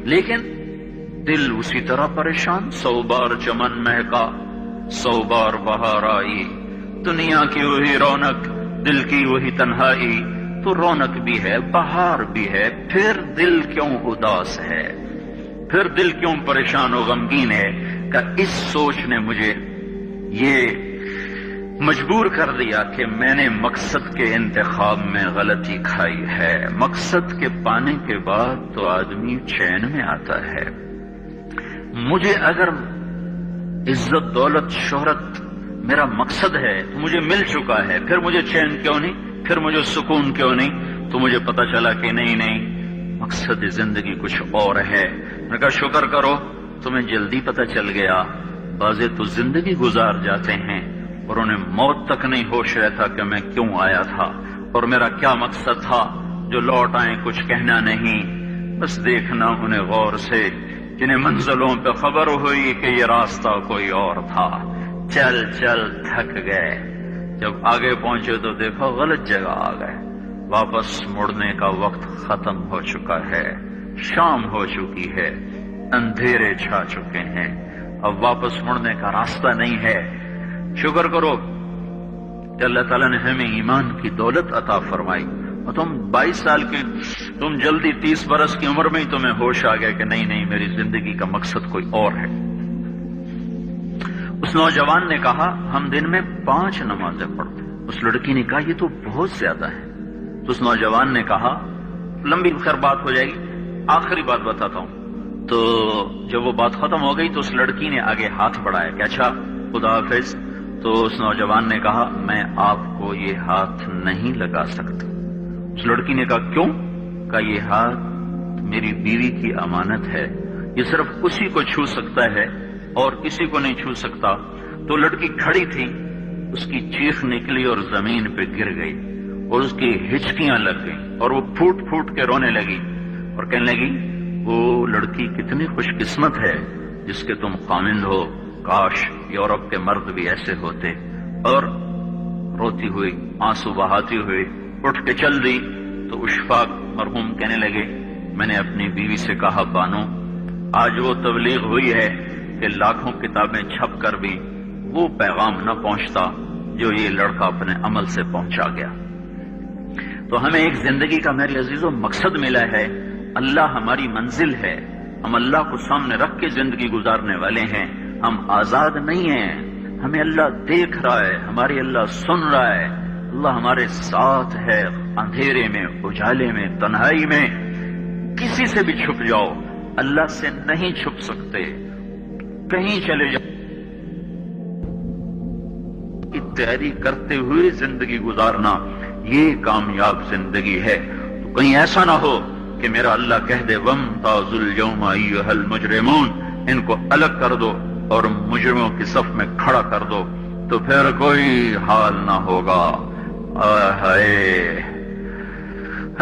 لیکن دل اسی طرح پریشان. 100 بار چمن مہکا، 100 بار بہار آئی، دنیا کی وہی رونق، دل کی وہی تنہائی. تو رونق بھی ہے، بہار بھی ہے، پھر دل کیوں اداس ہے، پھر دل کیوں پریشان و غمگین ہے؟ کہ اس سوچ نے مجھے یہ مجبور کر دیا کہ میں نے مقصد کے انتخاب میں غلطی کھائی ہے. مقصد کے پانے کے بعد تو آدمی چین میں آتا ہے. مجھے اگر عزت، دولت، شہرت میرا مقصد ہے تو مجھے مل چکا ہے، پھر مجھے چین کیوں نہیں، پھر مجھے سکون کیوں نہیں؟ تو مجھے پتا چلا کہ نہیں، مقصد زندگی کچھ اور ہے. میں نے کہا شکر کرو تمہیں جلدی پتا چل گیا. بعضے تو زندگی گزار جاتے ہیں اور انہیں موت تک نہیں ہوش رہتا کہ میں کیوں آیا تھا اور میرا کیا مقصد تھا. جو لوٹ آئیں کچھ کہنا نہیں، بس دیکھنا انہیں غور سے، جنہیں منزلوں پہ خبر ہوئی کہ یہ راستہ کوئی اور تھا. چل چل تھک گئے، جب آگے پہنچے تو دیکھو غلط جگہ آ گئے. واپس مڑنے کا وقت ختم ہو چکا ہے، شام ہو چکی ہے، اندھیرے چھا چکے ہیں، اب واپس مڑنے کا راستہ نہیں ہے. شکر کرو کہ اللہ تعالیٰ نے ہمیں ایمان کی دولت عطا فرمائی. اور تم 22 سال کے، تم جلدی 30 برس کی عمر میں ہی تمہیں ہوش آ گیا کہ نہیں میری زندگی کا مقصد کوئی اور ہے. اس نوجوان نے کہا ہم دن میں 5 نمازیں پڑھتے. اس لڑکی نے کہا یہ تو بہت زیادہ ہے. تو اس نوجوان نے کہا، لمبی خیر بات ہو جائے گی، آخری بات بتاتا ہوں. تو جب وہ بات ختم ہو گئی تو اس لڑکی نے آگے ہاتھ بڑھایا کہ اچھا خدا حافظ. تو اس نوجوان نے کہا میں آپ کو یہ ہاتھ نہیں لگا سکتا. اس لڑکی نے کہا کیوں؟ کہ یہ ہاتھ میری بیوی کی امانت ہے، یہ صرف اسی کو چھو سکتا ہے اور کسی کو نہیں چھو سکتا. تو لڑکی کھڑی تھی، اس کی چیخ نکلی اور زمین پہ گر گئی اور اس کی ہچکیاں لگ گئیں اور وہ پھوٹ پھوٹ کے رونے لگی اور کہنے لگی وہ لڑکی کتنی خوش قسمت ہے جس کے تم خامند ہو، کاش یورپ کے مرد بھی ایسے ہوتے. اور روتی ہوئی، آنسو بہاتی ہوئی اٹھ کے چل دی. تو اشفاق مرحوم کہنے لگے میں نے اپنی بیوی سے کہا بانو آج وہ تبلیغ ہوئی ہے کہ لاکھوں کتابیں چھپ کر بھی وہ پیغام نہ پہنچتا جو یہ لڑکا اپنے عمل سے پہنچا گیا. تو ہمیں ایک زندگی کا میرے عزیزوں مقصد ملا ہے. اللہ ہماری منزل ہے، ہم اللہ کو سامنے رکھ کے زندگی گزارنے والے ہیں. ہم آزاد نہیں ہیں، ہمیں اللہ دیکھ رہا ہے، ہماری اللہ سن رہا ہے. اللہ ہمارے ساتھ ہے، اندھیرے میں، اجالے میں، تنہائی میں. کسی سے بھی چھپ جاؤ، اللہ سے نہیں چھپ سکتے. کہیں چلے جاؤ، تیاری کرتے ہوئے زندگی گزارنا یہ کامیاب زندگی ہے. تو کہیں ایسا نہ ہو کہ میرا اللہ کہہ دے وَامْتَازُوا الْيَوْمَ أَيُّهَا الْمُجْرِمُونَ، ان کو الگ کر دو اور مجرموں کی صف میں کھڑا کر دو، تو پھر کوئی حال نہ ہوگا.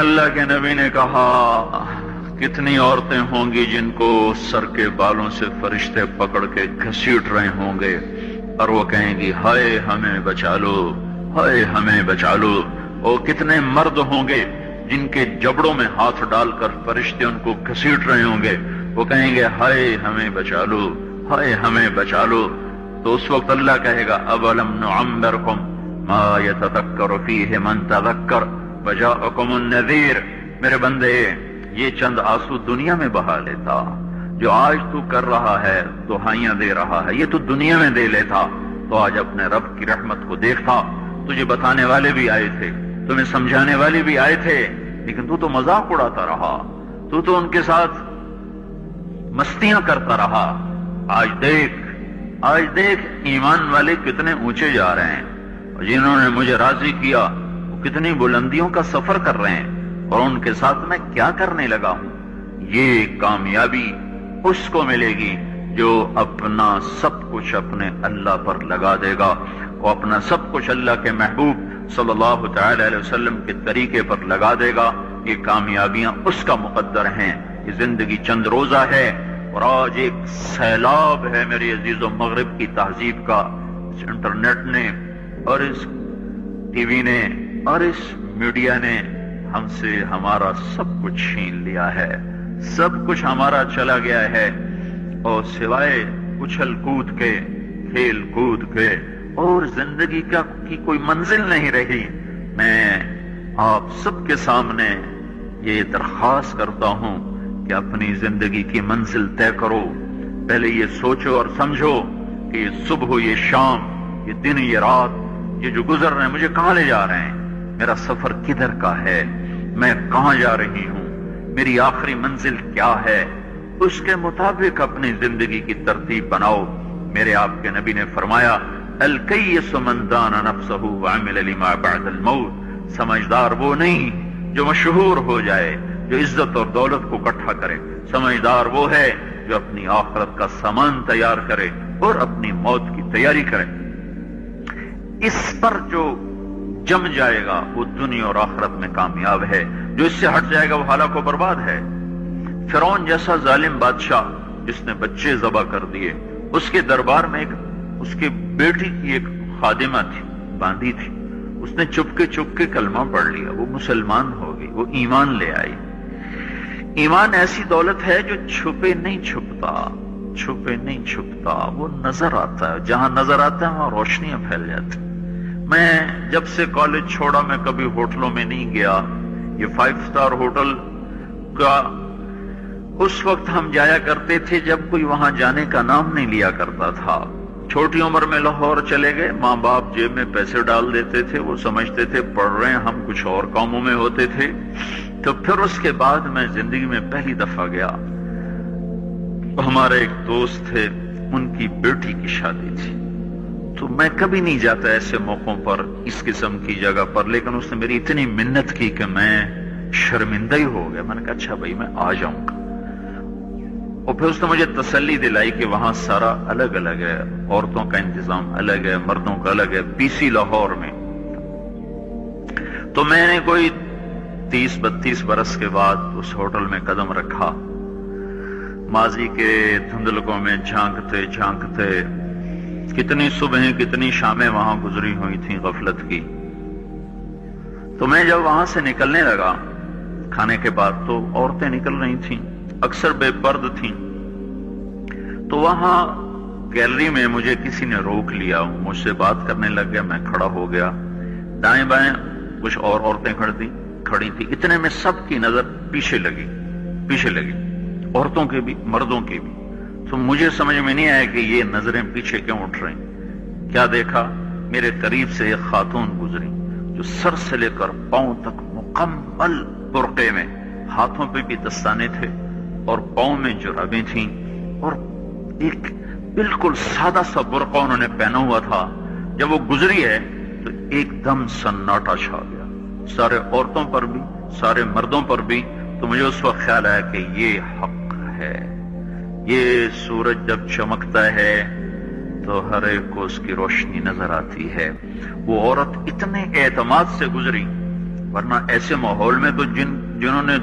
اللہ کے نبی نے کہا کتنی عورتیں ہوں گی جن کو سر کے بالوں سے فرشتے پکڑ کے گھسیٹ رہے ہوں گے اور وہ کہیں گی ہائے ہمیں بچا لو، ہائے ہمیں بچا لو. اور کتنے مرد ہوں گے جن کے جبڑوں میں ہاتھ ڈال کر فرشتے ان کو گھسیٹ رہے ہوں گے، وہ کہیں گے ہائے ہمیں بچا لو، ہائے ہمیں بچا لو. تو اس وقت اللہ کہے گا اولم نعمرکم ما یتذکر فیہ من تذکر وجاءکم النذیر. میرے بندے یہ چند آنسو دنیا میں بہا لیتا، جو آج تو کر رہا ہے، دہائیاں دے رہا ہے، یہ تو دنیا میں دے لیتا تو آج اپنے رب کی رحمت کو دیکھتا. تجھے بتانے والے بھی آئے تھے، تمہیں سمجھانے والے بھی آئے تھے، لیکن تو مذاق اڑاتا رہا، تو ان کے ساتھ مستیاں کرتا رہا. آج دیکھ ایمان والے کتنے اونچے جا رہے ہیں، اور جنہوں نے مجھے راضی کیا وہ کتنی بلندیوں کا سفر کر رہے ہیں، اور ان کے ساتھ میں کیا کرنے لگا ہوں. یہ کامیابی اس کو ملے گی جو اپنا سب کچھ اپنے اللہ پر لگا دے گا، وہ اپنا سب کچھ اللہ کے محبوب صلی اللہ تعالی علیہ وسلم کے طریقے پر لگا دے گا. یہ کامیابیاں اس کا مقدر ہیں. یہ زندگی چند روزہ ہے اور آج ایک سیلاب ہے میرے عزیزوں مغرب کی تہذیب کا. اس انٹرنیٹ نے اور اس ٹی وی نے اور اس میڈیا نے ہم سے ہمارا سب کچھ چھین لیا ہے. سب کچھ ہمارا چلا گیا ہے، اور سوائے اچھل کود کے، کھیل کود کے، اور زندگی کی کوئی منزل نہیں رہی۔ میں آپ سب کے سامنے یہ درخواست کرتا ہوں کہ اپنی زندگی کی منزل طے کرو۔ پہلے یہ سوچو اور سمجھو کہ یہ صبح، یہ شام، یہ دن، یہ رات، یہ جو گزر رہے ہیں مجھے کہاں لے جا رہے ہیں، میرا سفر کدھر کا ہے، میں کہاں جا رہی ہوں، میری آخری منزل کیا ہے، اس کے مطابق اپنی زندگی کی ترتیب بناؤ۔ میرے آپ کے نبی نے فرمایا، الکیس من دان نفسہ وعمل لما بعد الموت، سمجھدار وہ نہیں جو مشہور ہو جائے، جو عزت اور دولت کو اکٹھا کرے، سمجھدار وہ ہے جو اپنی آخرت کا سامان تیار کرے اور اپنی موت کی تیاری کرے۔ اس پر جو جم جائے گا وہ دنیا اور آخرت میں کامیاب ہے، جو اس سے ہٹ جائے گا وہ ہلاک و برباد ہے۔ فرعون جیسا ظالم بادشاہ جس نے بچے ذبح کر دیے، اس کے دربار میں اس کے بیٹی کی ایک خادمہ تھی، باندھی تھی، اس نے چپکے کلمہ پڑھ لیا، وہ مسلمان ہو گئی، وہ ایمان لے آئی۔ ایمان ایسی دولت ہے جو چھپے نہیں چھپتا، وہ نظر آتا ہے، جہاں نظر آتا ہے وہاں روشنیاں پھیل جاتی۔ میں جب سے کالج چھوڑا میں کبھی ہوٹلوں میں نہیں گیا۔ یہ 5 اسٹار ہوٹل کا اس وقت ہم جایا کرتے تھے جب کوئی وہاں جانے کا نام نہیں لیا کرتا تھا۔ چھوٹی عمر میں لاہور چلے گئے، ماں باپ جیب میں پیسے ڈال دیتے تھے، وہ سمجھتے تھے پڑھ رہے ہیں، ہم کچھ اور کاموں میں ہوتے تھے۔ تو پھر اس کے بعد میں زندگی میں پہلی دفعہ گیا، ہمارے ایک دوست تھے، ان کی بیٹی کی شادی تھی، تو میں کبھی نہیں جاتا ایسے موقعوں پر اس قسم کی جگہ پر، لیکن اس نے میری اتنی منت کی کہ میں شرمندہ ہی ہو گیا۔ میں نے کہا اچھا بھائی میں آ جاؤں گا، اور پھر اس نے مجھے تسلی دلائی کہ وہاں سارا الگ الگ ہے، عورتوں کا انتظام الگ ہے، مردوں کا الگ ہے، PC لاہور میں۔ تو میں نے کوئی 30-32 برس کے بعد اس ہوٹل میں قدم رکھا، ماضی کے دھندلکوں میں جھانکتے کتنی صبحیں کتنی شامیں وہاں گزری ہوئی تھیں غفلت کی۔ تو میں جب وہاں سے نکلنے لگا کھانے کے بعد، تو عورتیں نکل رہی تھیں، اکثر بے پرد تھیں، تو وہاں گیلری میں مجھے کسی نے روک لیا، مجھ سے بات کرنے لگ گیا، میں کھڑا ہو گیا، دائیں بائیں کچھ اور عورتیں کھڑی تھی، اتنے میں سب کی نظر پیچھے لگی، عورتوں کے بھی مردوں کے بھی۔ تو مجھے سمجھ میں نہیں آیا کہ یہ نظریں پیچھے کیوں اٹھ رہی۔ کیا دیکھا، میرے قریب سے ایک خاتون گزری جو سر سے لے کر پاؤں تک مکمل برقعے میں، ہاتھوں پہ بھی دستانے تھے اور پاؤں میں جرابیں تھیں، اور ایک بالکل سادہ سا برقع انہوں نے پہنا ہوا تھا۔ جب وہ گزری ہے تو ایک دم سناٹا چھا گیا، سارے عورتوں پر بھی سارے مردوں پر بھی۔ تو مجھے اس وقت خیال آیا کہ یہ حق ہے، یہ سورج جب چمکتا ہے تو ہر ایک کو اس کی روشنی نظر آتی ہے۔ وہ عورت اتنے اعتماد سے گزری، ورنہ ایسے ماحول میں تو جنہوں نے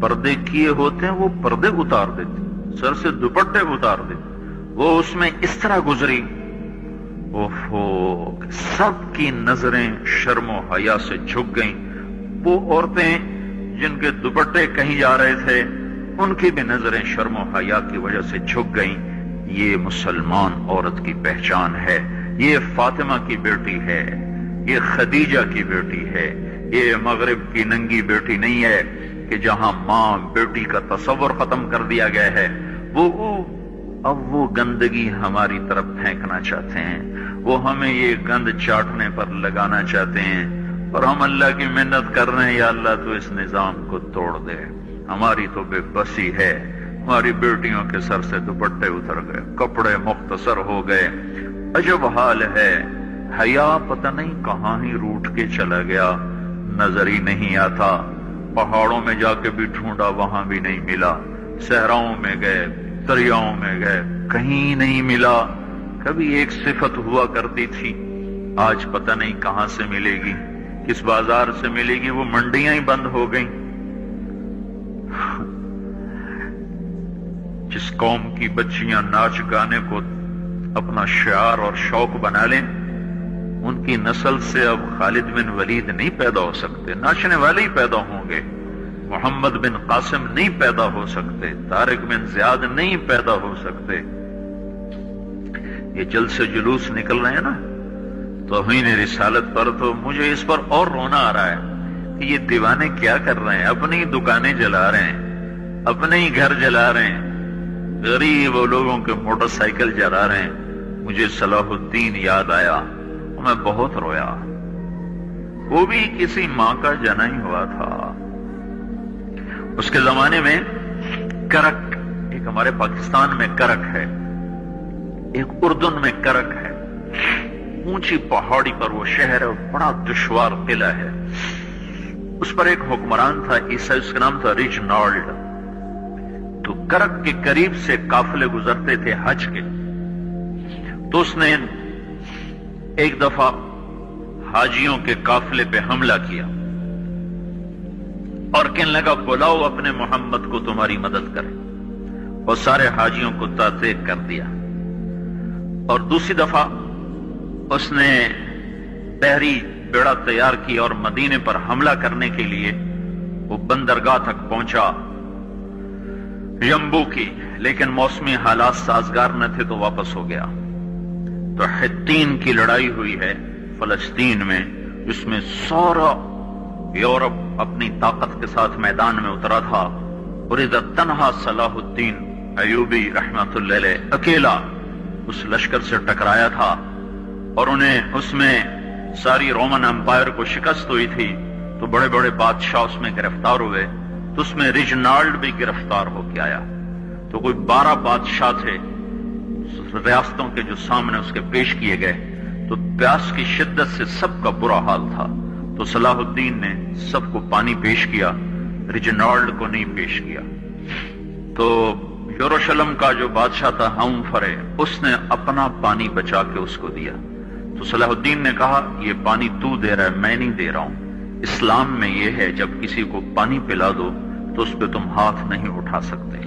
پردے کیے ہوتے ہیں وہ پردے اتار دیتے، سر سے دوپٹے اتار دیتے، وہ اس میں اس طرح گزری، سب کی نظریں شرم و حیا سے جھک گئیں۔ وہ عورتیں جن کے دوپٹے کہیں جا رہے تھے ان کی بھی نظریں شرم و حیا کی وجہ سے جھک گئیں۔ یہ مسلمان عورت کی پہچان ہے، یہ فاطمہ کی بیٹی ہے، یہ خدیجہ کی بیٹی ہے، یہ مغرب کی ننگی بیٹی نہیں ہے کہ جہاں ماں بیٹی کا تصور ختم کر دیا گیا ہے، اب وہ گندگی ہماری طرف پھینکنا چاہتے ہیں، وہ ہمیں یہ گند چاٹنے پر لگانا چاہتے ہیں، اور ہم اللہ کی منت کر رہے ہیں، یا اللہ تو اس نظام کو توڑ دے۔ ہماری تو بے بسی ہے، ہماری بیٹیوں کے سر سے دوپٹے اتر گئے، کپڑے مختصر ہو گئے، عجب حال ہے۔ حیا پتہ نہیں کہاں ہی روٹ کے چلا گیا، نظر ہی نہیں آتا۔ پہاڑوں میں جا کے بھی ڈھونڈا، وہاں بھی نہیں ملا، صحراؤں میں گئے، دریاؤں میں گئے، کہیں نہیں ملا۔ کبھی ایک صفت ہوا کرتی تھی، آج پتہ نہیں کہاں سے ملے گی، کس بازار سے ملے گی، وہ منڈیاں ہی بند ہو گئیں۔ جس قوم کی بچیاں ناچ گانے کو اپنا شعار اور شوق بنا لیں، ان کی نسل سے اب خالد بن ولید نہیں پیدا ہو سکتے، ناچنے والے ہی پیدا ہوں گے، محمد بن قاسم نہیں پیدا ہو سکتے، طارق بن زیاد نہیں پیدا ہو سکتے. یہ جلد سے جلوس نکل رہے ہیں نا توہین رسالت پر، تو مجھے اس پر اور رونا آ رہا ہے کہ یہ دیوانے کیا کر رہے ہیں. اپنی دکانیں جلا رہے ہیں، اپنے ہی گھر جلا رہے ہیں، غریب لوگوں کے موٹر سائیکل جلا رہے ہیں. مجھے صلاح الدین یاد آیا، میں بہت رویا. وہ بھی کسی ماں کا جنا ہی ہوا تھا. اس کے زمانے میں کرک، ایک ہمارے پاکستان میں کرک ہے، ایک اردن میں کرک ہے. اونچی پہاڑی پر وہ شہر ہے، بڑا دشوار قلعہ ہے. اس پر ایک حکمران تھا عیسائی، اس کا نام تھا ریجنالڈ. تو کرک کے قریب سے قافلے گزرتے تھے حج کے. تو اس نے ایک دفعہ حاجیوں کے قافلے پہ حملہ کیا اور کہنے لگا بلاؤ اپنے محمد کو تمہاری مدد کرے، اور سارے حاجیوں کو تعطیق کر دیا. اور دوسری دفعہ اس نے بحری بیڑا تیار کی اور مدینے پر حملہ کرنے کے لیے وہ بندرگاہ تک پہنچا یمبو کی، لیکن موسمی حالات سازگار نہ تھے تو واپس ہو گیا. تو حطین کی لڑائی ہوئی ہے فلسطین میں، جس میں سارا یورپ اپنی طاقت کے ساتھ میدان میں اترا تھا، اور ادھر تنہا صلاح الدین ایوبی رحمت اللہ علیہ اکیلا اس لشکر سے ٹکرایا تھا. اور انہیں اس میں ساری رومن امپائر کو شکست ہوئی تھی، تو بڑے بڑے بادشاہ اس میں گرفتار ہوئے. تو اس میں ریجنالڈ بھی گرفتار ہو کے آیا. تو کوئی 12 بادشاہ تھے ریاستوں کے جو سامنے اس کے پیش کیے گئے. تو پیاس کی شدت سے سب کا برا حال تھا. تو صلاح الدین نے سب کو پانی پیش کیا، ریجنالڈ کو نہیں پیش کیا. تو یروشلم کا جو بادشاہ تھا ہم فرے، اس نے اپنا پانی بچا کے اس کو دیا. تو صلاح الدین نے کہا یہ پانی تو دے رہا ہے، میں نہیں دے رہا ہوں. اسلام میں یہ ہے جب کسی کو پانی پلا دو تو اس پہ تم ہاتھ نہیں اٹھا سکتے،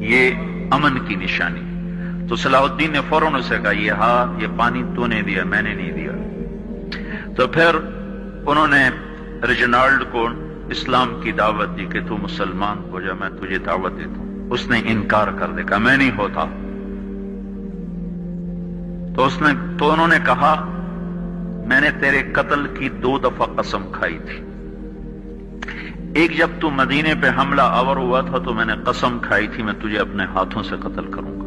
یہ امن کی نشانی. تو صلاح الدین نے فوراً اسے کہا یہ پانی تو نے دیا، میں نے نہیں دیا. تو پھر انہوں نے ریجنالڈ کو اسلام کی دعوت دی کہ تو مسلمان ہو جا، میں تجھے دعوت دیتا ہوں. اس نے انکار کر دیا، کہا میں نہیں ہوتا. تو انہوں نے کہا میں نے تیرے قتل کی 2 دفعہ قسم کھائی تھی. ایک جب تو مدینے پہ حملہ آور ہوا تھا تو میں نے قسم کھائی تھی میں تجھے اپنے ہاتھوں سے قتل کروں گا.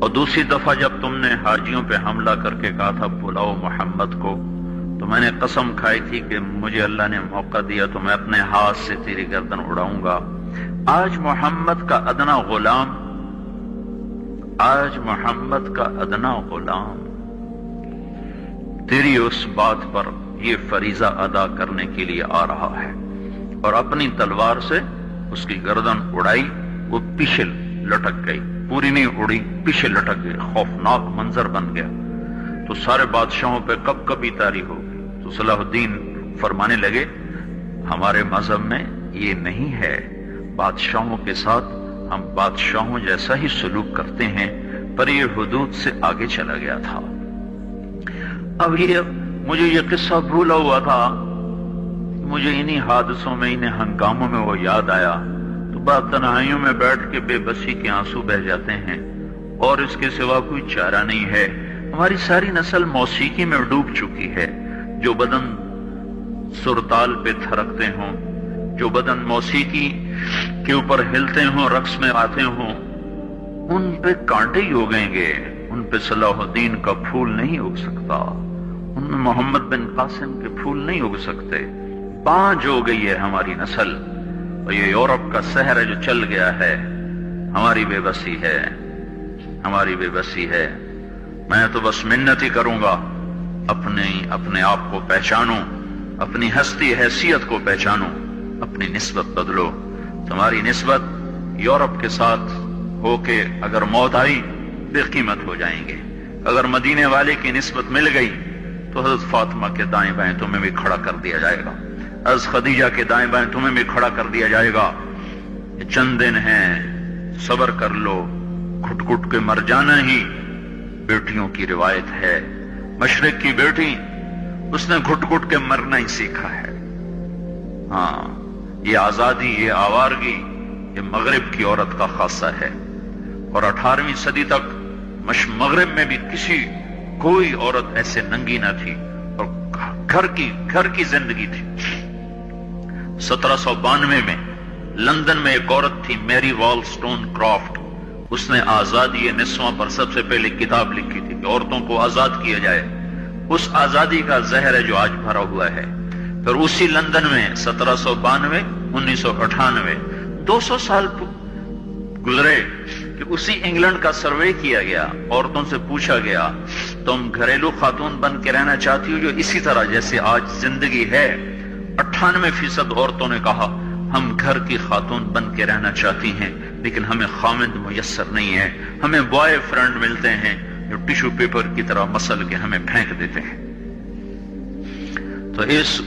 اور دوسری دفعہ جب تم نے حاجیوں پہ حملہ کر کے کہا تھا بلاؤ محمد کو، تو میں نے قسم کھائی تھی کہ مجھے اللہ نے موقع دیا تو میں اپنے ہاتھ سے تیری گردن اڑاؤں گا. آج محمد کا ادنا غلام تیری اس بات پر یہ فریضہ ادا کرنے کے لیے آ رہا ہے. اور اپنی تلوار سے اس کی گردن اڑائی، وہ پیچھے لٹک گئی، پوری نہیں اڑی، پیچھے لٹک گئی. خوفناک منظر بن گیا. تو سارے بادشاہوں پہ کب کبھی طاری ہو گئی. تو صلاح الدین فرمانے لگے ہمارے مذہب میں یہ نہیں ہے، بادشاہوں کے ساتھ ہم بادشاہوں جیسا ہی سلوک کرتے ہیں، پر یہ حدود سے آگے چلا گیا تھا. اب مجھے یہ قصہ بھولا ہوا تھا، مجھے انہی حادثوں میں، انہی ہنگاموں میں وہ یاد آیا. تو بعد تنہائیوں میں بیٹھ کے بے بسی کے آنسو بہ جاتے ہیں، اور اس کے سوا کوئی چارہ نہیں ہے. ہماری ساری نسل موسیقی میں ڈوب چکی ہے. جو بدن سرتال پہ تھرکتے ہوں، جو بدن موسیقی کے اوپر ہلتے ہوں، رقص میں آتے ہوں، ان پہ کانٹے ہی اگیں گے. ان پہ صلاح الدین کا پھول نہیں اگ سکتا، ان میں محمد بن قاسم کے پھول نہیں اگ سکتے. بانجھ ہو گئی ہے ہماری نسل، اور یہ یورپ کا سحر ہے جو چل گیا ہے. ہماری بے بسی ہے، ہماری بے بسی ہے. میں تو بس منت ہی کروں گا اپنے آپ کو پہچانو، اپنی ہستی حیثیت کو پہچانو، اپنی نسبت بدلو. تمہاری نسبت یورپ کے ساتھ ہو کے اگر موت آئی بے قیمت ہو جائیں گے. اگر مدینے والے کی نسبت مل گئی تو حضرت فاطمہ کے دائیں بائیں تمہیں بھی کھڑا کر دیا جائے گا، حضرت خدیجہ کے دائیں بائیں تمہیں بھی کھڑا کر دیا جائے گا. یہ چند دن ہیں، صبر کر لو. گھٹ گھٹ کے مر جانا ہی بیٹیوں کی روایت ہے. مشرق کی بیٹی، اس نے گھٹ گھٹ کے مرنا ہی سیکھا ہے. ہاں، یہ آزادی، یہ آوارگی، یہ مغرب کی عورت کا خاصہ ہے۔ اور 18ویں صدی تک مغرب میں بھی کوئی عورت ایسے ننگی نہ تھی، اور گھر کی زندگی تھی۔ 1792 میں لندن میں ایک عورت تھی، میری والسٹون کرافٹ، اس نے آزادی نسواں پر سب سے پہلے کتاب لکھی تھی کہ عورتوں کو آزاد کیا جائے۔ اس آزادی کا زہر ہے جو آج بھرا ہوا ہے۔ پھر اسی لندن میں 1792 1998 200 سال گزرے کہ اسی انگلینڈ کا سروے کیا گیا، عورتوں سے پوچھا گیا تم گھریلو خاتون بن کے رہنا چاہتی ہو جو اسی طرح جیسے آج زندگی ہے؟ 98% عورتوں نے کہا ہم گھر کی خاتون بن کے رہنا چاہتی ہیں، لیکن ہمیں خامند میسر نہیں ہے، ہمیں بوائے فرینڈ ملتے ہیں جو ٹیشو پیپر کی طرح مسل کے ہمیں پھینک دیتے ہیں۔ تو اس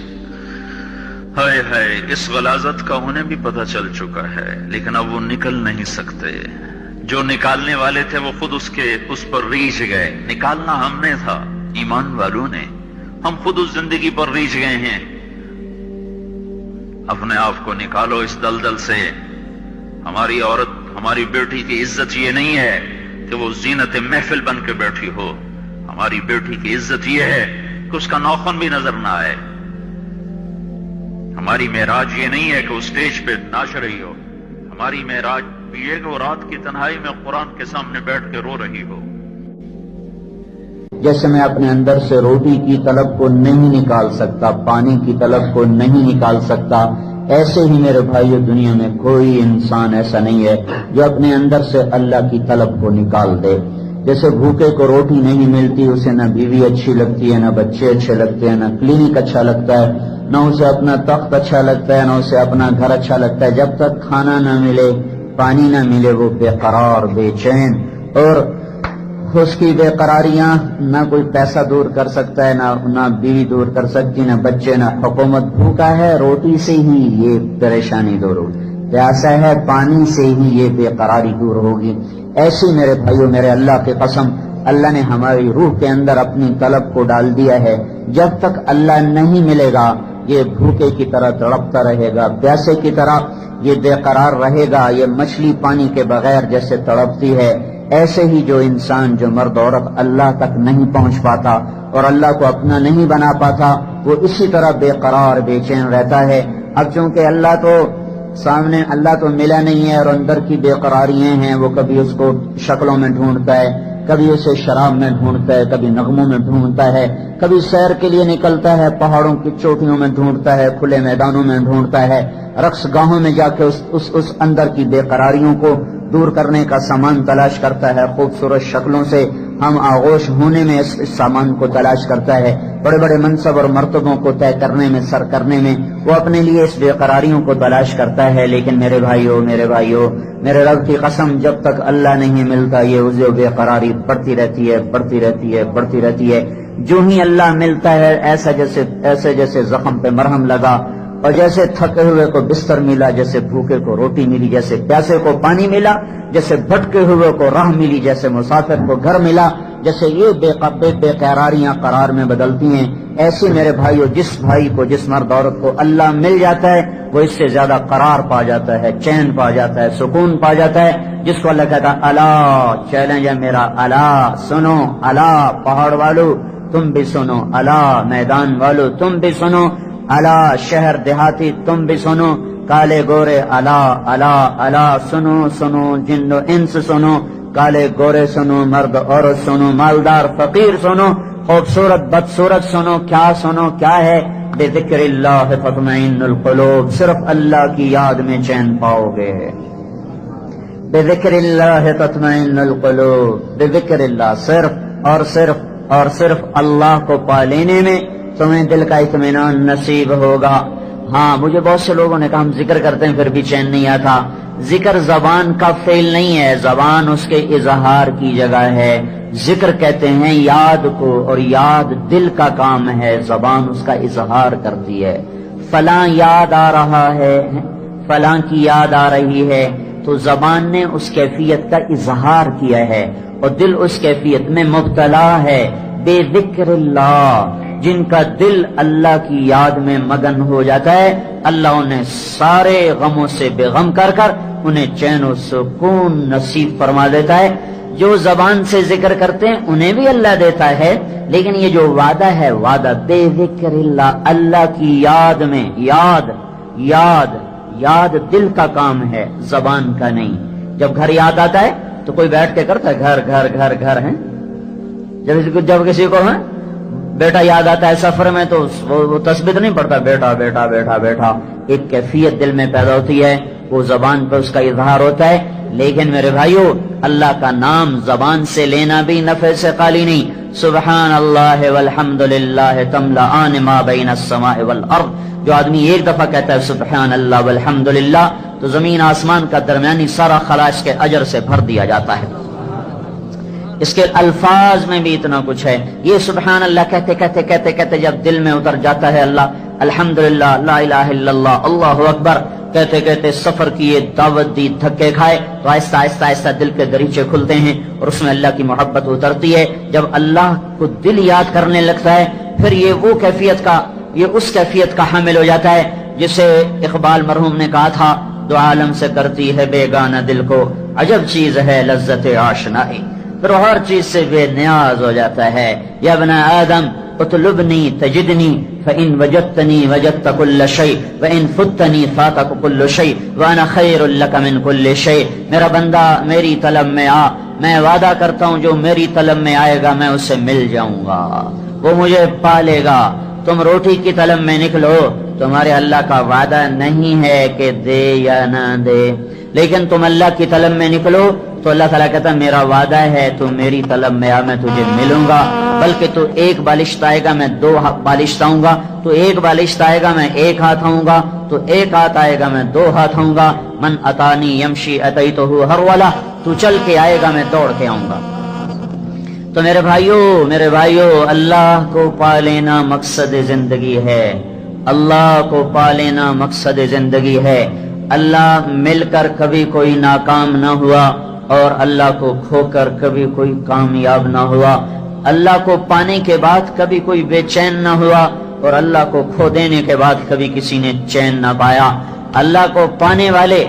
غلاظت کا انہیں بھی پتہ چل چکا ہے، لیکن اب وہ نکل نہیں سکتے۔ جو نکالنے والے تھے وہ خود اس پر ریچھ گئے۔ نکالنا ہم نے تھا، ایمان والوں نے، ہم خود اس زندگی پر ریچھ گئے ہیں۔ اپنے آپ کو نکالو اس دلدل سے۔ ہماری عورت، ہماری بیٹی کی عزت یہ نہیں ہے کہ وہ زینت محفل بن کے بیٹھی ہو، ہماری بیٹی کی عزت یہ ہے کہ اس کا ناخن بھی نظر نہ آئے۔ ہماری معراج یہ نہیں ہے کہ وہ اسٹیج پہ ناچ رہی ہو، ہماری معراج یہ کہ وہ رات کی تنہائی میں قرآن کے سامنے بیٹھ کے رو رہی ہو۔ جیسے میں اپنے اندر سے روٹی کی طلب کو نہیں نکال سکتا، پانی کی طلب کو نہیں نکال سکتا، ایسے ہی میرے بھائیو دنیا میں کوئی انسان ایسا نہیں ہے جو اپنے اندر سے اللہ کی طلب کو نکال دے۔ جیسے بھوکے کو روٹی نہیں ملتی، اسے نہ بیوی اچھی لگتی ہے، نہ بچے اچھے لگتے ہیں، نہ کلینک اچھا لگتا ہے، نہ اسے اپنا تخت اچھا لگتا ہے، نہ اسے اپنا گھر اچھا لگتا ہے۔ جب تک کھانا نہ ملے، پانی نہ ملے، وہ بے قرار، بے چین، اور اس کی بے قراریاں نہ کوئی پیسہ دور کر سکتا ہے، نہ بیوی دور کر سکتی، نہ بچے، نہ حکومت۔ بھوکا ہے، روٹی سے ہی یہ پریشانی دور ہوگی، پیاسا ہے، پانی سے ہی یہ بے قراری دور ہوگی۔ ایسی میرے بھائیو، میرے اللہ کی قسم، اللہ نے ہماری روح کے اندر اپنی طلب کو ڈال دیا ہے۔ جب تک اللہ نہیں ملے گا یہ بھوکے کی طرح تڑپتا رہے گا، پیاسے کی طرح یہ بے قرار رہے گا، یہ مچھلی پانی کے بغیر جیسے تڑپتی ہے۔ ایسے ہی جو انسان، جو مرد عورت اللہ تک نہیں پہنچ پاتا اور اللہ کو اپنا نہیں بنا پاتا، وہ اسی طرح بے قرار، بے چین رہتا ہے۔ اب چونکہ اللہ تو ملا نہیں ہے اور اندر کی بے قراریاں ہیں، وہ کبھی اس کو شکلوں میں ڈھونڈتا ہے، کبھی اسے شراب میں ڈھونڈتا ہے، کبھی نغموں میں ڈھونڈتا ہے، کبھی سیر کے لیے نکلتا ہے، پہاڑوں کی چوٹیوں میں ڈھونڈتا ہے، کھلے میدانوں میں ڈھونڈتا ہے، رقص گاہوں میں جا کے اس اندر کی بے قراریوں کو دور کرنے کا سامان تلاش کرتا ہے۔ خوبصورت شکلوں سے ہم آغوش ہونے میں اس سامان کو تلاش کرتا ہے، بڑے بڑے منصب اور مرتبوں کو طے کرنے میں، سر کرنے میں وہ اپنے لیے اس بے قراریوں کو تلاش کرتا ہے۔ لیکن میرے بھائیو، میرے رب کی قسم، جب تک اللہ نہیں ملتا یہ بے قراری بڑھتی رہتی ہے، بڑھتی رہتی ہے، بڑھتی رہتی ہے۔ جو ہی اللہ ملتا ہے، ایسے جیسے زخم پہ مرہم لگا، اور جیسے تھکے ہوئے کو بستر ملا، جیسے بھوکے کو روٹی ملی، جیسے پیاسے کو پانی ملا، جیسے بھٹکے ہوئے کو راہ ملی، جیسے مسافر کو گھر ملا، جیسے یہ بے قراریاں قرار میں بدلتی ہیں، ایسے میرے بھائیو جس بھائی کو، جس مرد عورت کو اللہ مل جاتا ہے، وہ اس سے زیادہ قرار پا جاتا ہے، چین پا جاتا ہے، سکون پا جاتا ہے۔ جس کو اللہ کہتا ہے الا، چیلنج ہے میرا، الا سنو، الا پہاڑ والو تم بھی سنو، الا میدان والو تم بھی سنو، الا شہر دیہاتی تم بھی سنو، کالے گورے الا الا الا سنو سنو، جن و انس سنو، کالے گورے سنو، مرد عورت سنو، مالدار فقیر سنو، خوبصورت بدصورت سنو، کیا ہے؟ بذکر اللہ تطمئن القلوب، صرف اللہ کی یاد میں چین پاؤ گے۔ بذکر اللہ تطمئن القلوب، بذکر اللہ، صرف اللہ کو پا لینے میں تمہیں دل کا اطمینان نصیب ہوگا۔ ہاں، مجھے بہت سے لوگوں نے کہا ہم ذکر کرتے ہیں پھر بھی چین نہیں آتا۔ ذکر زبان کا فعل نہیں ہے، زبان اس کے اظہار کی جگہ ہے۔ ذکر کہتے ہیں یاد کو، اور یاد دل کا کام ہے، زبان اس کا اظہار کرتی ہے۔ فلاں یاد آ رہا ہے، فلاں کی یاد آ رہی ہے، تو زبان نے اس کیفیت کا اظہار کیا ہے، اور دل اس کیفیت میں مبتلا ہے۔ بے ذکر اللہ، جن کا دل اللہ کی یاد میں مگن ہو جاتا ہے اللہ انہیں سارے غموں سے بے غم کر کر انہیں چین و سکون نصیب فرما دیتا ہے۔ جو زبان سے ذکر کرتے ہیں انہیں بھی اللہ دیتا ہے، لیکن یہ جو وعدہ ہے وعدہ بے ذکر اللہ، اللہ کی یاد میں، یاد دل کا کام ہے، زبان کا نہیں۔ جب گھر یاد آتا ہے تو کوئی بیٹھ کے کرتا ہے گھر گھر گھر گھر ہے، جب کسی کو ہے بیٹا یاد آتا ہے سفر میں تو وہ تسبیح نہیں پڑھتا، بیٹا بیٹا بیٹا بیٹا، ایک کیفیت دل میں پیدا ہوتی ہے، وہ زبان پر اس کا اظہار ہوتا ہے۔ لیکن میرے بھائیو اللہ کا نام زبان سے لینا بھی نفع سے خالی نہیں۔ سبحان اللہ والحمد للہ تملأان ما بین السماء والارض، جو آدمی ایک دفعہ کہتا ہے سبحان اللہ والحمد للہ تو زمین آسمان کا درمیانی سارا خلا اس کے اجر سے بھر دیا جاتا ہے۔ اس کے الفاظ میں بھی اتنا کچھ ہے، یہ سبحان اللہ کہتے کہتے کہتے کہتے جب دل میں اتر جاتا ہے اللہ الحمدللہ لا الہ الا اللہ اللہ اکبر کہتے کہتے سفر کی یہ دعوت دی دھکے کھائے تو آہستہ آہستہ آہستہ دل کے دریچے کھلتے ہیں اور اس میں اللہ کی محبت اترتی ہے۔ جب اللہ کو دل یاد کرنے لگتا ہے پھر یہ اس کیفیت کا حامل ہو جاتا ہے جسے اقبال مرحوم نے کہا تھا، دو عالم سے کرتی ہے بیگانہ دل کو عجب چیز ہے لذت آشنائی، پھر ہر چیز سے بے نیاز ہو جاتا ہے۔ یا ابن آدم اطلبنی تجدنی فإن وجدتنی وجدت كل شيء وإن فتنی فاتك كل شيء وأنا خير لك من كل شيء، میرا بندہ میری طلب میں آ، میں وعدہ کرتا ہوں جو میری طلب میں آئے گا میں اسے مل جاؤں گا، وہ مجھے پالے گا۔ تم روٹی کی طلب میں نکلو، تمہارے اللہ کا وعدہ نہیں ہے کہ دے یا نہ دے، لیکن تم اللہ کی طلب میں نکلو تو اللہ تعالیٰ کہتا میرا وعدہ ہے تو میری طلب میں آ، میں تجھے ملوں گا، بلکہ تو ایک بالشت آئے گا میں دو بالشت آؤں گا، تو ایک بالشت آئے گا میں ایک ہاتھ آؤں گا، تو ایک ہاتھ آئے گا میں دو ہاتھ آؤں گا۔ من اتانی یمشی اتیتہ ہرولا، تو چل کے آئے گا میں دوڑ کے آؤں گا۔ تو میرے بھائیو اللہ کو پا لینا مقصد زندگی ہے، اللہ کو پا لینا مقصد زندگی ہے۔ اللہ مل کر کبھی کوئی ناکام نہ ہوا اور اللہ کو کھو کر کبھی کوئی کامیاب نہ ہوا، اللہ کو پانے کے بعد کبھی کوئی بے چین نہ ہوا اور اللہ کو کھو دینے کے بعد کبھی کسی نے چین نہ پایا۔ اللہ کو پانے والے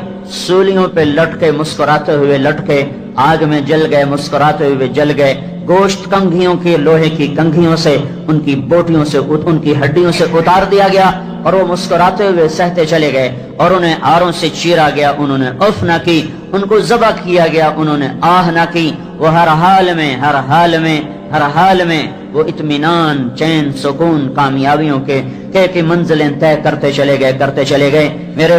سولیوں پہ لٹکے مسکراتے ہوئے لٹکے، آگ میں جل گئے مسکراتے ہوئے جل گئے، گوشت کنگھیوں کی لوہے کی کنگھیوں سے ان کی بوٹیوں سے ان کی ہڈیوں سے اتار دیا گیا اور وہ مسکراتے ہوئے سہتے چلے گئے، اور انہیں آروں سے چیرا گیا، انہوں نے اف نہ کی، ان کو ذبح کیا گیا، انہوں نے آہ نہ کی، وہ ہر حال میں وہ اطمینان چین سکون کامیابیوں کے منزلیں طے کرتے چلے گئے۔ میرے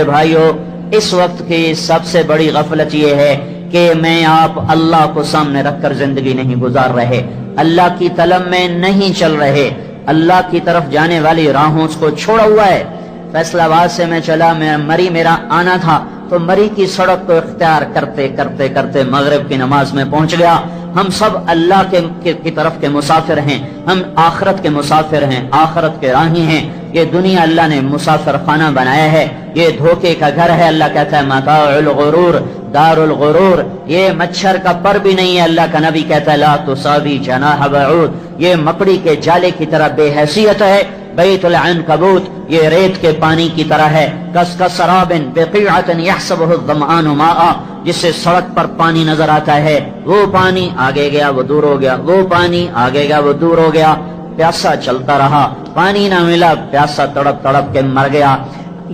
بھائیو اس وقت کی سب سے بڑی غفلت یہ ہے کہ میں آپ اللہ کو سامنے رکھ کر زندگی نہیں گزار رہے، اللہ کی طلب میں نہیں چل رہے، اللہ کی طرف جانے والی راہوں کو چھوڑا ہوا ہے۔ فیصلہ آباد سے میں چلا، مری میرا آنا تھا تو مری کی سڑک کو اختیار کرتے کرتے کرتے مغرب کی نماز میں پہنچ گیا۔ ہم سب اللہ کی طرف کے مسافر ہیں، ہم آخرت کے مسافر ہیں، آخرت کے راہی ہیں۔ یہ دنیا اللہ نے مسافر خانہ بنایا ہے، یہ دھوکے کا گھر ہے۔ اللہ کہتا ہے متاع الغرور دار الغرور، یہ مچھر کا پر بھی نہیں ہے۔ اللہ کا نبی کہتا ہے لا تساوی جناح بعود، یہ مکڑی کے جالے کی طرح بے حیثیت ہے۔ بیت العنکبوت، یہ ریت کے پانی کی طرح ہے۔ کسراب بقیعۃ یحسبہ الظمآن ماء، جس سے سڑک پر پانی نظر آتا ہے، وہ پانی آگے گیا وہ دور ہو گیا، وہ پانی آگے گیا وہ دور ہو گیا۔ پیاسا چلتا رہا، پانی نہ ملا، پیاسا تڑپ تڑپ کے مر گیا۔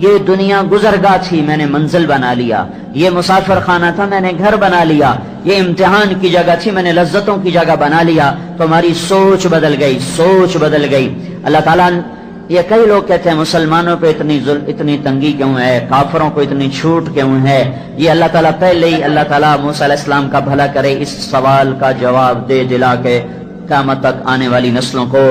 یہ دنیا گزرگاہ تھی، میں نے منزل بنا لیا۔ یہ مسافر خانہ تھا، میں نے گھر بنا لیا۔ یہ امتحان کی جگہ تھی، میں نے لذتوں کی جگہ بنا لیا۔ تو ہماری سوچ بدل گئی۔ اللہ تعالیٰ، یہ کئی لوگ کہتے ہیں مسلمانوں پہ اتنی تنگی کیوں ہے، کافروں کو اتنی چھوٹ کیوں ہے؟ یہ اللہ تعالیٰ پہلے ہی اللہ تعالیٰ موسیٰ علیہ السلام کا بھلا کرے، اس سوال کا جواب دے دلا کے قیامت تک آنے والی نسلوں کو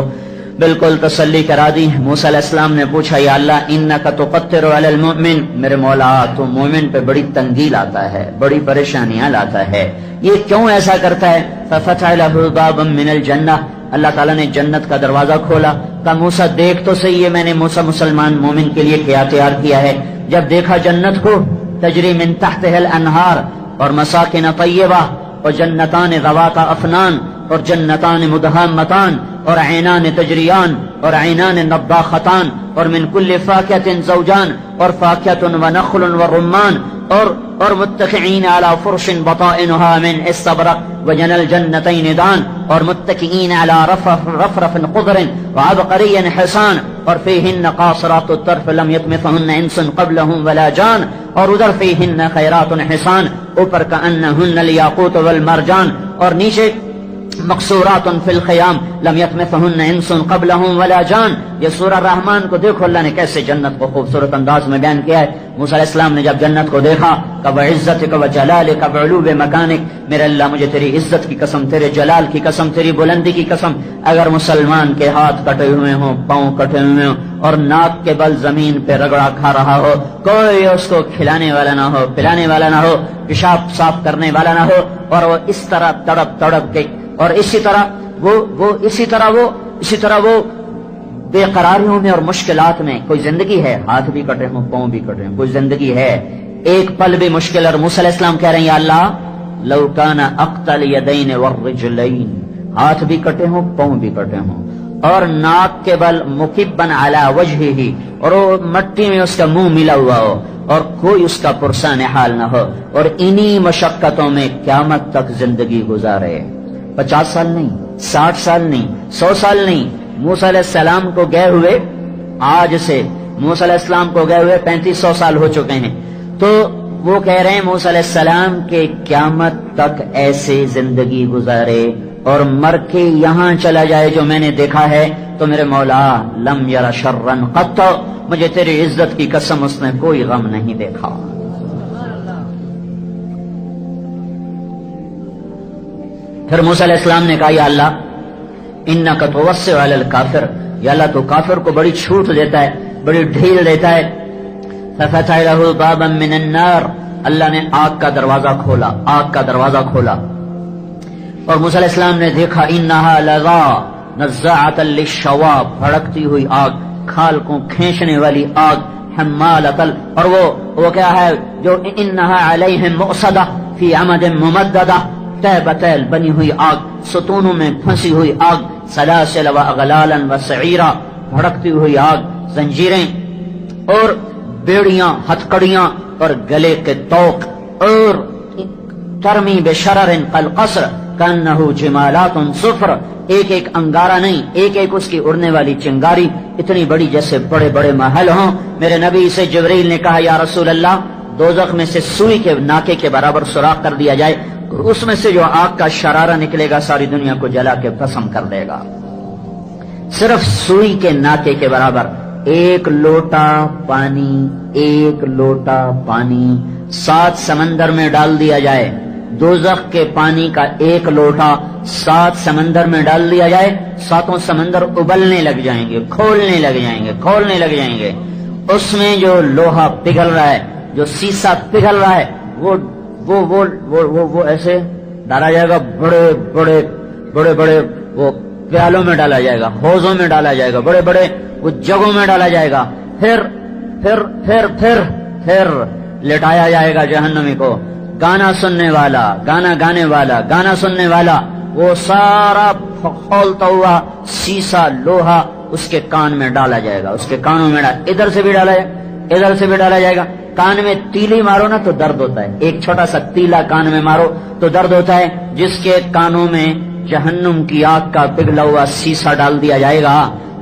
بالکل تسلی کرا دی۔ موسیٰ علیہ السلام نے پوچھا یا اللہ انک تقتر علی المؤمن، میرے مولا تو مومن پہ بڑی تنگی لاتا ہے، بڑی پریشانیاں لاتا ہے، یہ کیوں ایسا کرتا ہے؟ ففتح له بابا من الجنہ، اللہ تعالیٰ نے جنت کا دروازہ کھولا۔ کہا موسیٰ دیکھ تو صحیح ہے میں نے موسیٰ مسلمان مومن کے لیے کیا تیار کیا ہے۔ جب دیکھا جنت کو، تجری من تحتها الانہار اور مساکن طیبہ اور جنتان ذوات افنان اور جنتان مدہامتان اور عینان تجریان اور عینان نضاختان اور من کل فاکہۃ زوجان اور فاکہۃ ونخل ورمان اور متکئین علی فرش بطائنها من استبرق وجنى الجنتین دان اور متکئین علی رفرف خضر وعبقری حسان اور فیہن قاصرات الطرف لم یطمثہن انس قبلہم ولا جان اور ادھر فیہن خیرات حسان اوپر کأنہن الیاقوت والمرجان اور نیچے مقصورات فی الخیام لم یطمثہن انس قبلہم ولا جان۔ یہ سورہ رحمان کو دیکھو اللہ نے کیسے جنت کو خوبصورت انداز میں بیان کیا ہے۔ موسیٰ علیہ السلام نے جب جنت کو دیکھا کہ وعزتک وجلالک وعلو مکانک، میرے اللہ مجھے تیری عزت کی قسم، تیرے جلال کی قسم، تیری بلندی کی قسم، اگر مسلمان کے ہاتھ کٹے ہوئے ہوں، پاؤں کٹے ہوئے ہوں اور ناک کے بل زمین پہ رگڑا کھا رہا ہو، کوئی اس کو کھلانے والا نہ ہو، پلانے والا نہ ہو، پیشاب صاف کرنے والا نہ ہو، اور وہ اس طرح تڑپ کے اور اسی طرح وہ بے قراریوں میں اور مشکلات میں، کوئی زندگی ہے، ہاتھ بھی کٹے ہوں، پاؤں بھی کٹے ہوں، کوئی زندگی ہے، ایک پل بھی مشکل۔ اور موسیٰ علیہ السلام کہہ رہے ہیں یا اللہ لو کان اقطع الیدین والرجلین، ہاتھ بھی کٹے ہوں، پاؤں بھی کٹے ہوں، اور ناک کے بل مکبن علی وجہہ، اور وہ مٹی میں اس کا منہ ملا ہوا ہو اور کوئی اس کا پرسان حال نہ ہو، اور انہی مشقتوں میں قیامت تک زندگی گزارے، 50 سال نہیں، 60 سال نہیں، 100 سال نہیں، موسیٰ علیہ السلام کو گئے ہوئے آج سے موسیٰ علیہ السلام کو گئے ہوئے 3500 سال ہو چکے ہیں، تو وہ کہہ رہے ہیں موسیٰ علیہ السلام کے قیامت تک ایسے زندگی گزارے اور مر کے یہاں چلا جائے جو میں نے دیکھا ہے، تو میرے مولا لم یر شرا قط، مجھے تیری عزت کی قسم اس نے کوئی غم نہیں دیکھا۔ پھر موسیٰ علیہ السلام نے کہا یا اللہ انک توسع علی الکافر، یا اللہ تو کافر کو بڑی چھوٹ دیتا ہے، بڑی ڈھیل دیتا ہے۔ ففتح له بابا من النار، اللہ نے آگ کا دروازہ کھولا، آگ کا دروازہ کھولا، اور موسیٰ علیہ السلام نے دیکھا انہا لظا نزاعۃ للشوا، بھڑکتی ہوئی آگ، کھال کو کھینچنے والی آگ، حمالۃ اور وہ کیا ہے جو انہا علیہم مؤصدہ فی عمد ممددہ، تہ بتیل بنی ہوئی آگ، ستونوں میں پھنسی ہوئی آگ، سلاسل و اغلالا و سعیرا، بھڑکتی ہوئی آگ، زنجیریں اور بیڑیاں، ہتھکڑیاں اور گلے کے توق، اور ترمی بشرر کالقصر کانہ جمالات صفر، ایک ایک انگارہ نہیں، ایک ایک اس کی اڑنے والی چنگاری اتنی بڑی جیسے بڑے بڑے محل ہوں۔ میرے نبی سے جبریل نے کہا یا رسول اللہ دوزخ میں سے سوئی کے ناکے کے برابر سوراخ کر دیا جائے، اس میں سے جو آگ کا شرارہ نکلے گا ساری دنیا کو جلا کے بھسم کر دے گا، صرف سوئی کے ناکے کے برابر۔ ایک لوٹا پانی 7 سمندر میں ڈال دیا جائے، دوزخ کے پانی کا ایک لوٹا 7 سمندر میں ڈال دیا جائے، 7 سمندر ابلنے لگ جائیں گے، کھولنے لگ جائیں گے، اس میں جو لوہا پگھل رہا ہے، جو سیسا پگھل رہا ہے، وہ ایسے ڈالا جائے گا، بڑے بڑے وہ پیالوں میں ڈالا جائے گا، حوضوں میں ڈالا جائے گا، بڑے بڑے وہ جگہوں میں ڈالا جائے گا، پھر لٹایا جائے گا جہنمی کو، گانا سننے والا وہ سارا کھولتا ہوا سیسا لوہا اس کے کان میں ڈالا جائے گا، اس کے کانوں میں ادھر سے بھی ڈالا جائے گا، کان میں تیلی مارو نا تو درد ہوتا ہے، ایک چھوٹا سا تیلا کان میں مارو تو درد ہوتا ہے، جس کے کانوں میں جہنم کی آگ کا پگھلا ہوا سیسا ڈال دیا جائے گا،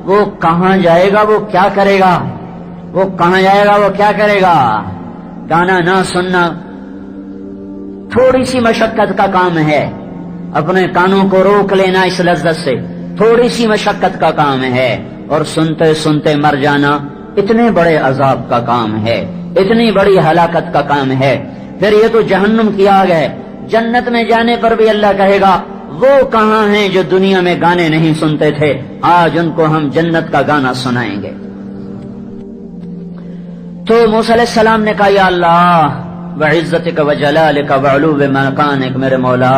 وہ کہاں جائے گا، وہ کیا کرے گا؟ گانا نہ سننا تھوڑی سی مشقت کا کام ہے، اپنے کانوں کو روک لینا اس لذت سے تھوڑی سی مشقت کا کام ہے، اور سنتے سنتے مر جانا اتنے بڑے عذاب کا کام ہے، اتنی بڑی ہلاکت کا کام ہے۔ پھر یہ تو جہنم کی آگ ہے، جنت میں جانے پر بھی اللہ کہے گا وہ کہاں ہیں جو دنیا میں گانے نہیں سنتے تھے، آج ان کو ہم جنت کا گانا سنائیں گے۔ تو موسیٰ علیہ السلام نے کہا یا اللہ وعزتک وجلالک وعلو مکانک، میرے مولا